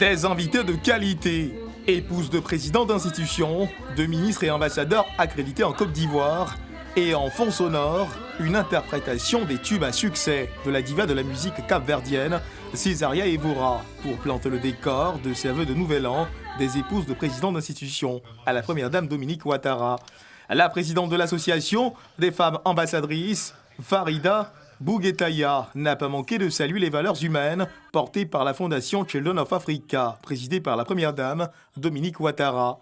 Des invités de qualité, épouses de présidents d'institutions, de ministres et ambassadeurs accrédités en Côte d'Ivoire, et en fond sonore, une interprétation des tubes à succès de la diva de la musique capverdienne, Césaria Evora, pour planter le décor de ses vœux de nouvel an des épouses de présidents d'institutions à la première dame Dominique Ouattara. La présidente de l'association des femmes ambassadrices, Farida Bouguetaya, n'a pas manqué de saluer les valeurs humaines portées par la fondation Children of Africa, présidée par la première dame Dominique Ouattara.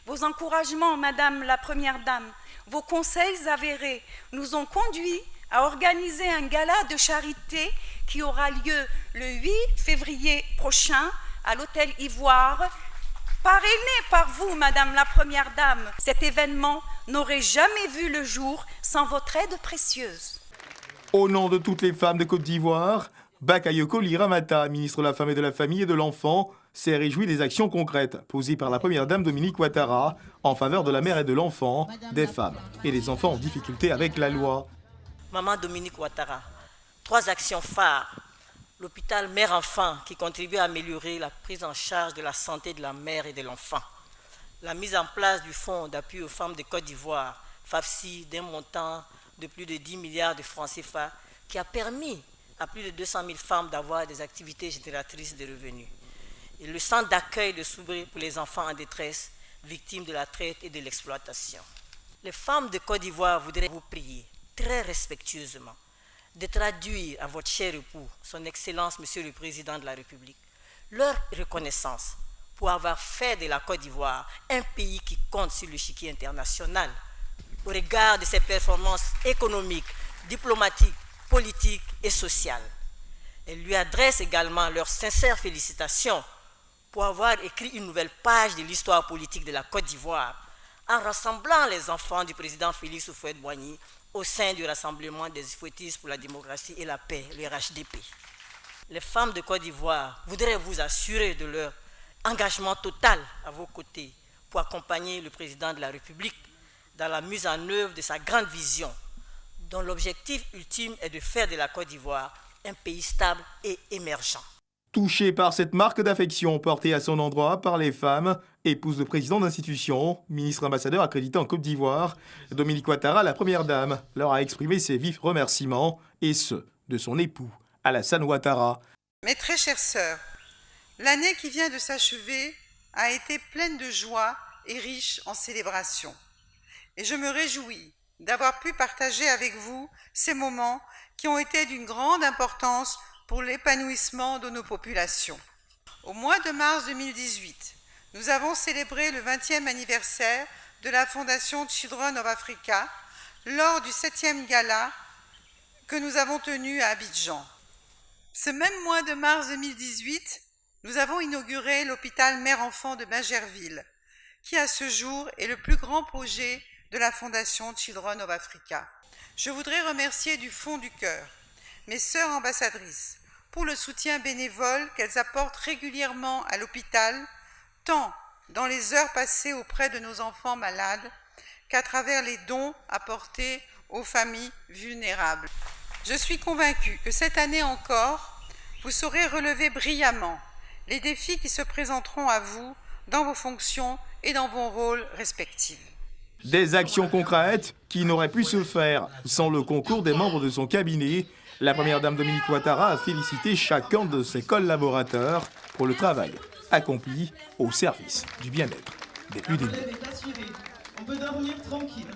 Vos encouragements, Madame la Première Dame, vos conseils avérés nous ont conduits à organiser un gala de charité qui aura lieu le 8 février prochain à l'Hôtel Ivoire, parrainé par vous, Madame la Première Dame. Cet événement n'aurait jamais vu le jour sans votre aide précieuse. Au nom de toutes les femmes de Côte d'Ivoire, Bakayoko Liramata, ministre de la Femme et de la Famille et de l'Enfant, s'est réjoui des actions concrètes posées par la première dame Dominique Ouattara en faveur de la mère et de l'enfant, des femmes et des enfants en difficulté avec la loi. Maman Dominique Ouattara, 3 actions phares. L'hôpital mère-enfant qui contribue à améliorer la prise en charge de la santé de la mère et de l'enfant. La mise en place du fonds d'appui aux femmes de Côte d'Ivoire, FAFSI, d'un montant de plus de 10 milliards de francs CFA, qui a permis à plus de 200 000 femmes d'avoir des activités génératrices de revenus. Et le centre d'accueil de Soubré pour les enfants en détresse, victimes de la traite et de l'exploitation. Les femmes de Côte d'Ivoire voudraient vous prier, très respectueusement, de traduire à votre cher époux, son Excellence Monsieur le Président de la République, leur reconnaissance pour avoir fait de la Côte d'Ivoire un pays qui compte sur l'échiquier international au regard de ses performances économiques, diplomatiques, politiques et sociales. Elles lui adressent également leurs sincères félicitations pour avoir écrit une nouvelle page de l'histoire politique de la Côte d'Ivoire en rassemblant les enfants du président Félix Houphouët-Boigny au sein du Rassemblement des Fouettistes pour la démocratie et la paix, le RHDP. Les femmes de Côte d'Ivoire voudraient vous assurer de leur engagement total à vos côtés pour accompagner le président de la République dans la mise en œuvre de sa grande vision, dont l'objectif ultime est de faire de la Côte d'Ivoire un pays stable et émergent. Touchée par cette marque d'affection portée à son endroit par les femmes, épouse de président d'institution, ministre ambassadeur accrédité en Côte d'Ivoire, Dominique Ouattara, la première dame, leur a exprimé ses vifs remerciements, et ceux de son époux, Alassane Ouattara. Mes très chères sœurs, l'année qui vient de s'achever a été pleine de joie et riche en célébrations. Et je me réjouis d'avoir pu partager avec vous ces moments qui ont été d'une grande importance pour l'épanouissement de nos populations. Au mois de mars 2018, nous avons célébré le 20e anniversaire de la Fondation Children of Africa lors du 7e gala que nous avons tenu à Abidjan. Ce même mois de mars 2018, nous avons inauguré l'hôpital mère-enfant de Bingerville, qui à ce jour est le plus grand projet de la Fondation Children of Africa. Je voudrais remercier du fond du cœur mes sœurs ambassadrices pour le soutien bénévole qu'elles apportent régulièrement à l'hôpital, tant dans les heures passées auprès de nos enfants malades qu'à travers les dons apportés aux familles vulnérables. Je suis convaincue que cette année encore, vous saurez relever brillamment les défis qui se présenteront à vous dans vos fonctions et dans vos rôles respectifs. Des actions concrètes qui n'auraient pu se faire sans le concours des membres de son cabinet. La première dame Dominique Ouattara a félicité chacun de ses collaborateurs pour le travail accompli au service du bien-être des plus démunis. On peut dormir tranquille.